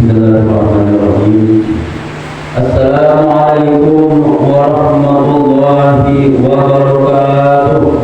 Bismillahirrahmanirrahim. Assalamualaikum warahmatullahi wabarakatuh.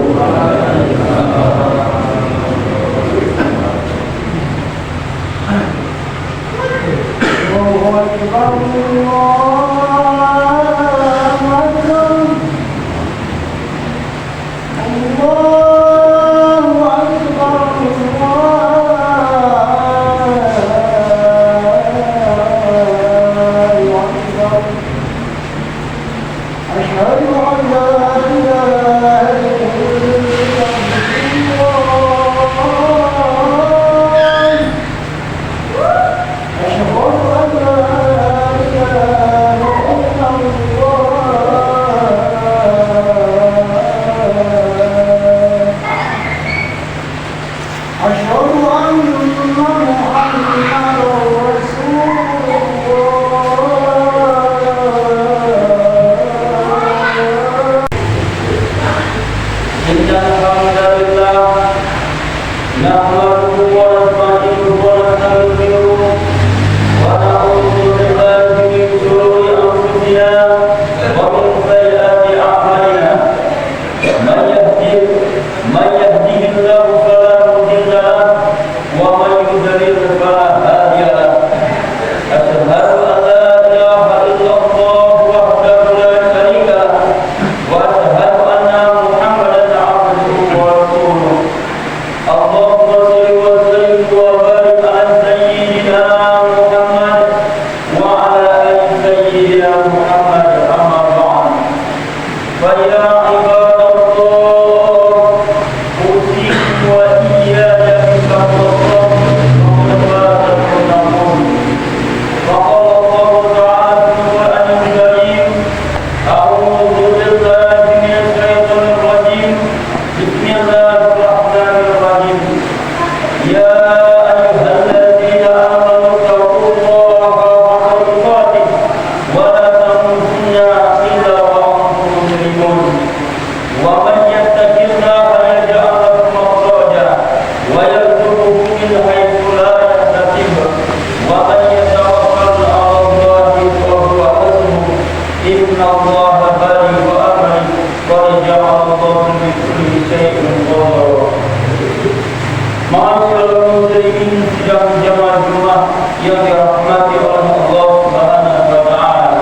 Yang dirahmati oleh Allah Subhanahu wa Ta'ala.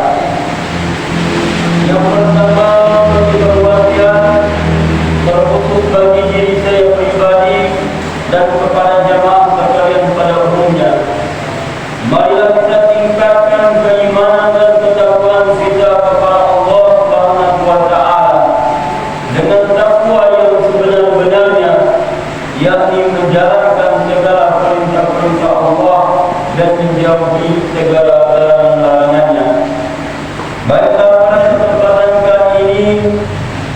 Yang pertama, bagi perwakilan terkhusus bagi diri saya pribadi dan kepada jamaah sekalian pada umumnya, marilah kita tingkatkan keimanan dan ketakwaan kita kepada Allah Subhanahu wa Ta'ala dengan takwa yang sebenar-benarnya, yakni menjalankan segala perintah-perintah Allah dan menjauhi segala larangan-larangannya. Baiklah, pada kesempatan kali ini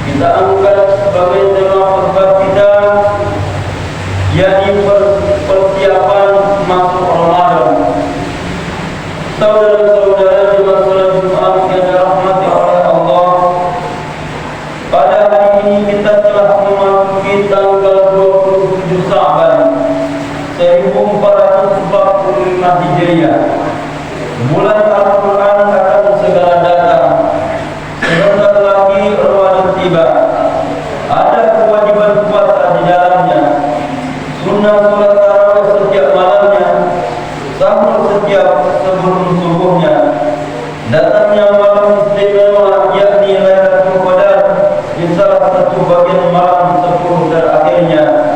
kita angkat sebagai tema khutbah kita, yakni persiapan masuk Ramadan. Saudara-saudara di masalah Jumat yang dirahmati oleh Allah, pada hari ini kita telah memasuki tanggal 27 Sa'ban 1445 Hijriah. Bulan Al-Quran akan segera datang. Sebentar lagi Ramadan tiba. Ada kewajiban puasa di dalamnya, sunnah salat tarawih setiap malamnya, sahur setiap sebelum subuhnya, datangnya malam istimewa yakni Lailatul Qadar di salah satu bagian malam 10 terakhirnya.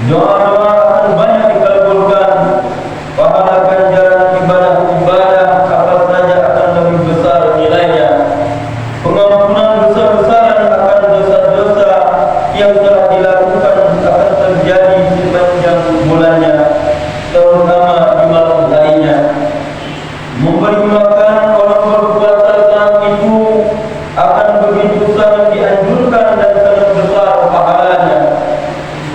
Doa-doa akan banyak dikabulkan, pahala ganjaran ibadah-ibadah apa saja akan lebih besar nilainya. Pengampunan besar-besaran akan dosa-dosa yang telah dilakukan akan terjadi sepanjang bulannya, terutama di malam harinya. Memberi makan orang berpuasa saat itu akan begitu sangat dianjurkan dan sangat besar pahalanya,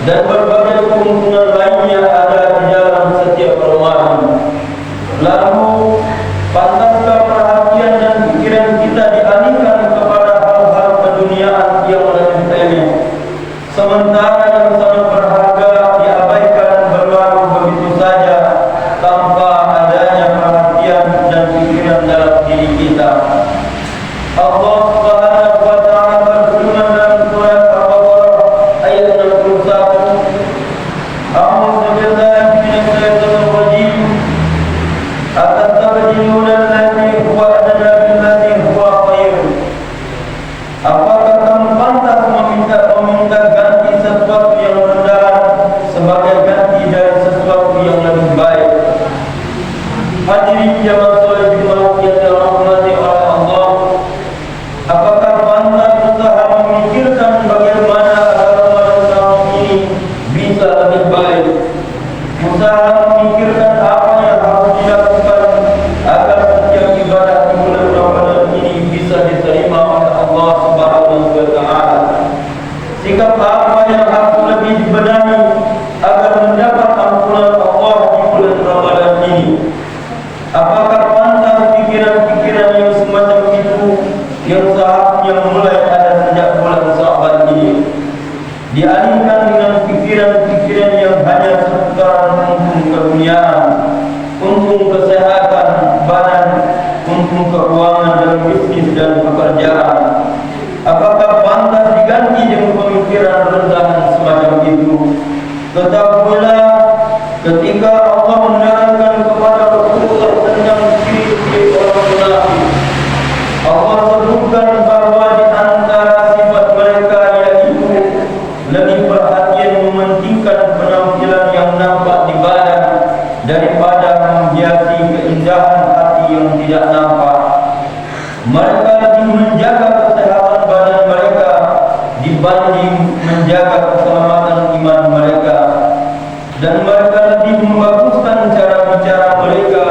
dan berbagai keuntungan lainnya ada di dalam setiap Ramadan. Lalu, pantaskah perhatian dan pikiran kita dialihkan kepada hal-hal keduniaan yang remeh-temeh, sementara yang sangat berharga diabaikan berlalu begitu saja memikirkan apa yang harus dilakukan agar setiap ibadah di bulan Ramadan ini bisa diterima oleh Allah Subhanahu wa Ta'ala. Sikap apa yang harus lebih dibenahi agar mendapat ampunan Allah di bulan Ramadan ini? Apakah pantas pikiran-pikiran yang semacam itu yang seharusnya mulai ada sejak bulan Sya'ban ini dialihkan dengan pikiran-pikiran yang hanya seputaran untung keduniaan, untung kesehatan badan, untung keuangan dan bisnis dan pekerjaan? Apakah pantas diganti dengan pemikiran rendah semacam itu? Ketahuilah, ketika Allah menerangkan kepada Rasulullah tentang ciri-ciri orang munafik, Allah sebutkan bahawa di antara sifat mereka yaitu lebih perhatian mementingkan penampilan yang nampak di badan daripada menghiasi keindahan hati yang tidak nampak. Mereka lebih menjaga kesehatan badan mereka dibanding menjaga keselamatan iman mereka, dan mereka lebih membaguskan cara bicara mereka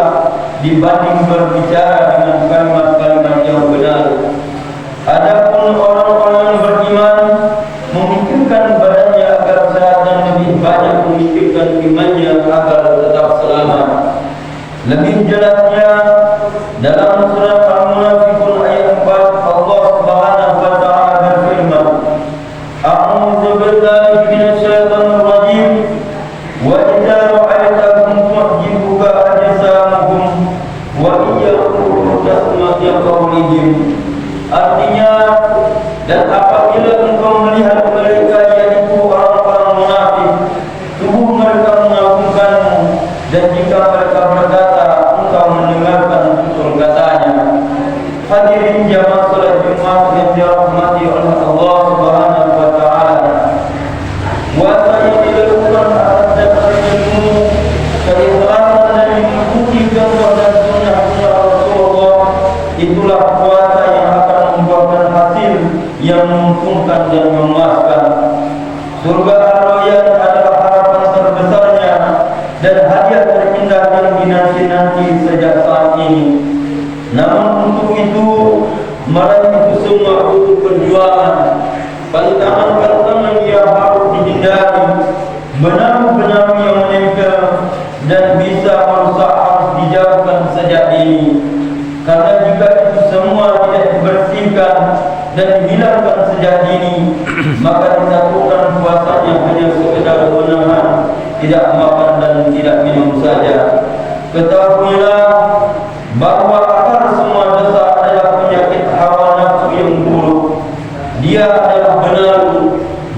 dibanding berbicara dengan kalimat-kalimat yang benar. Adapun orang-orang yang beriman memikirkan badannya agar sehat dan lebih banyak memikirkan imannya agar tetap selamat. Lebih jelasnya dalam surat Al-Munafiqun ayat 4, Allah Subhanahu wa Ta'ala berfirman, A'udzu billahi minasyaitonir rajim. Wa idza ra'aytahum tu'jibuka ajsamuhum wa iyaqulu tasma' qawlihim. Artinya, dan apabila engkau melihat mereka yaitu orang-orang munafik, tubuh mereka mengagumkanmu, dan jika mereka berkata, engkau mendengarkan tutur katanya. Hadirin jamaah salat Jumat yang dirahmati oleh Allah Subhanahu wa Ta'ala, puasa yang dilakukan atas dasar ilmu, keikhlasan dan mengikuti contoh dan sunnah Rasulullah, itulah puasa yang akan membuahkan hasil yang menguntungkan dan memuaskan. Surga Ar-Rayyan adalah harapan terbesarnya dan hadiah terindah yang dinanti-nanti sejak saat ini. Namun untuk itu, meraih itu semua butuh perjuangan. Pantangan-pantangan yang harus dihindari, benang-benang yang menempel dan bisa merusak harus dijauhkan sejak ini. Karena jika itu semua tidak dibersihkan dan dihilangkan sejak dini, maka disatukan puasanya hanya sekedar menahan, tidak makan dan tidak minum saja. Ketahuilah bahawa akar semua dosa adalah penyakit hawa nafsu yang buruk. Dia adalah benar,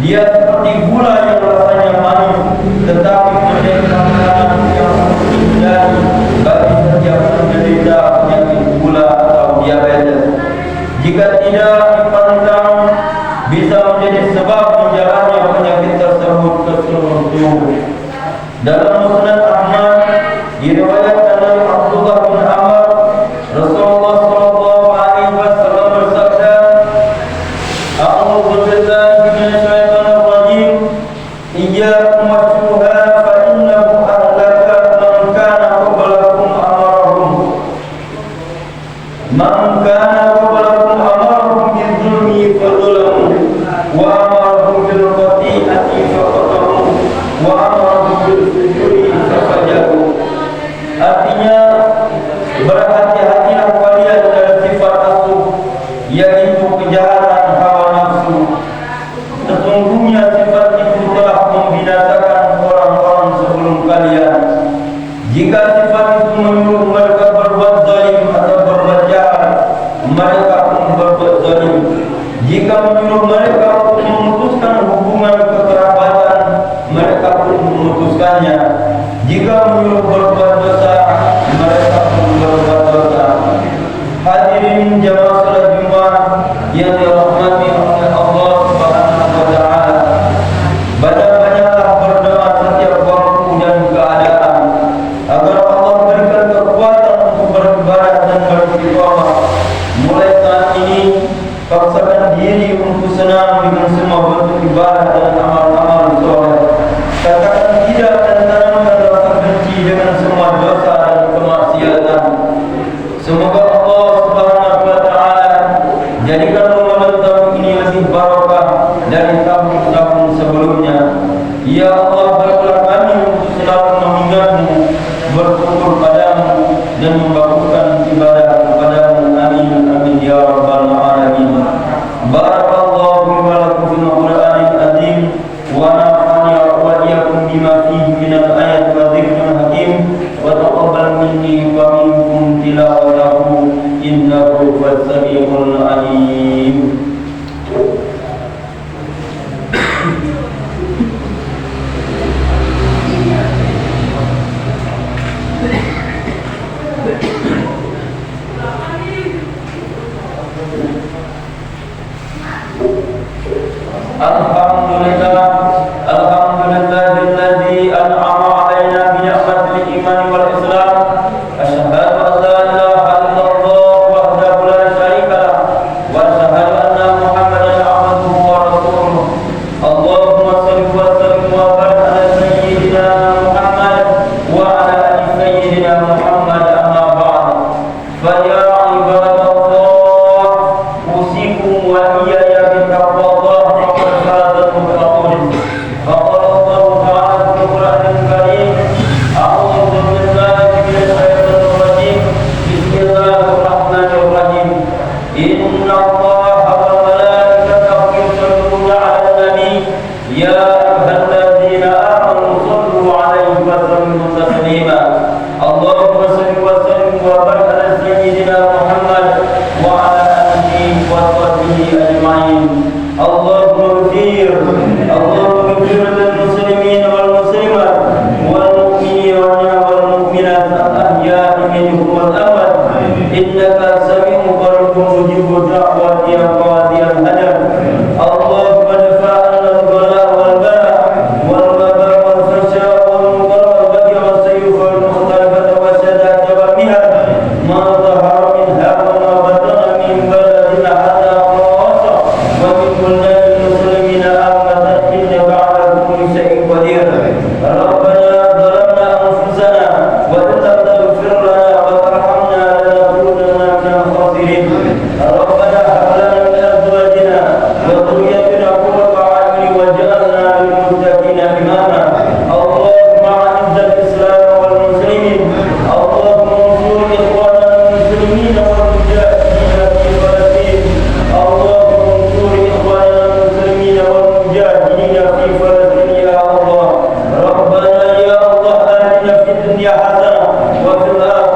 dia seperti gula yang rasanya manis, tetapi menjadi makanan yang menghindari bagi setiap penderita penyakit gula atau diabetes. Jika tidak dipantang, bisa menjadi sebab menjalannya penyakit tersebut ke seluruh tubuh. Dalam Musnad Ahmad diriwayatkan dari Abdullah bin Amr, Rasulullah sallallahu alaihi wasallam bersabda, A'udzu billahi minasyaitonir rajim. Iyyakum wasyuha fa innahu ahlaka man kana qablakum amarahum. Man kana qablakum amarahum bidzulmi fadzulamu wa amarahum bil qati'ati faqatamu wa amarahum bil sujudi fafajaru. Artinya, berhati-hatilah kalian dari sifat asuh, yaitu kejahatan hawa nafsu. Sesungguhnya sifat itu telah membinasakan orang-orang sebelum kalian. Jika sifat itu menyuruh mereka berbuat zalim atau berbuat jahat, mereka pun berbuat zalim. Jika menyuruh mereka untuk memutuskan hubungan kekerabatan, mereka pun memutuskannya. Jika menyuruh berbuat dosa, mereka pun berbuat dosa. Hadirin jamaah salat Jumat yang dirahmati oleh Allah Subhanahu wa Ta'ala, banyak-banyaklah berdoa setiap waktu dan keadaan agar Allah berikan kekuatan untuk beribadah dan beristiqamah. Mulai saat ini, paksakan diri untuk senang dengan semua bentuk ibadah dan amal-amal soleh. Katakan tidak dan tanamkan rasa benci dengan bersyukur padamu dan membakukan ibadah kepadamu. Amin amin ya rabbal alamin. Barakallahu wa lakum fil Qur'anil azim wa nafa'ani wa iyyakum bima fihi minal ayati wa dzikril hakim wa taqabbal minni wa minkum tilawatahu innahu was-sami'ul alim. Alhamdulillahilladzi an'ama 'alaina bi ni'matil iman wal islam. Asyhadu an la ilaha illallah wahdahu la syarika lah wa asyhadu anna Muhammadan 'abduhu wa rasuluh. Allahumma shalli wa sallim wa barik ala sayyidina Muhammad wa ala ali sayyidina Muhammad, amma ba'd. Fa ya ibadallah, usikum wa iyaya bi taqwallah. فقال الله تعالى في القرآن الكريم: أعوذ بالله من الشيطان الرجيم. بسم الله الرحمن الرحيم. إن الله وملائكته يصلون على النبي يا أيها الذين آمنوا صلوا عليه وسلموا تسليما. اللهم صل وسلم وبارك على سيدنا محمد وعلى آله وصحبه أجمعين. اللهم اغفر للمسلمين والمسلمات والمؤمنين والمؤمنات الأحياء منهم والأموات إنك سميع قريب مجيب الدعوات يا قاضي الحاجات. اللهم ادفع عنا البلاء والبلاء والوباء والفحشاء والمنكر والبغي والسيف والمختلفة والشدائد والمهن ما ظهر منها وما بطن من بلدنا هذا خاصة ومن بلدان المسلمين عامة إنك على كل شيء قدير. ربنا ظلمنا أنفسنا وإن لم تغفر لنا وترحمنا لنكونن من الخاسرين. ربنا هب لنا من أزواجنا وذريتنا قرة أعين واجعلنا للمتقين إماما. اللهم أعز الإسلام والمسلمين. اللهم انصر إخواننا المسلمين والمجاهدين في فلسطين. اللهم انصر إخواننا المسلمين والمجاهدين في فلسطين يا الله. ربنا يا الله آتنا في الدنيا حسنة وفي الآخرة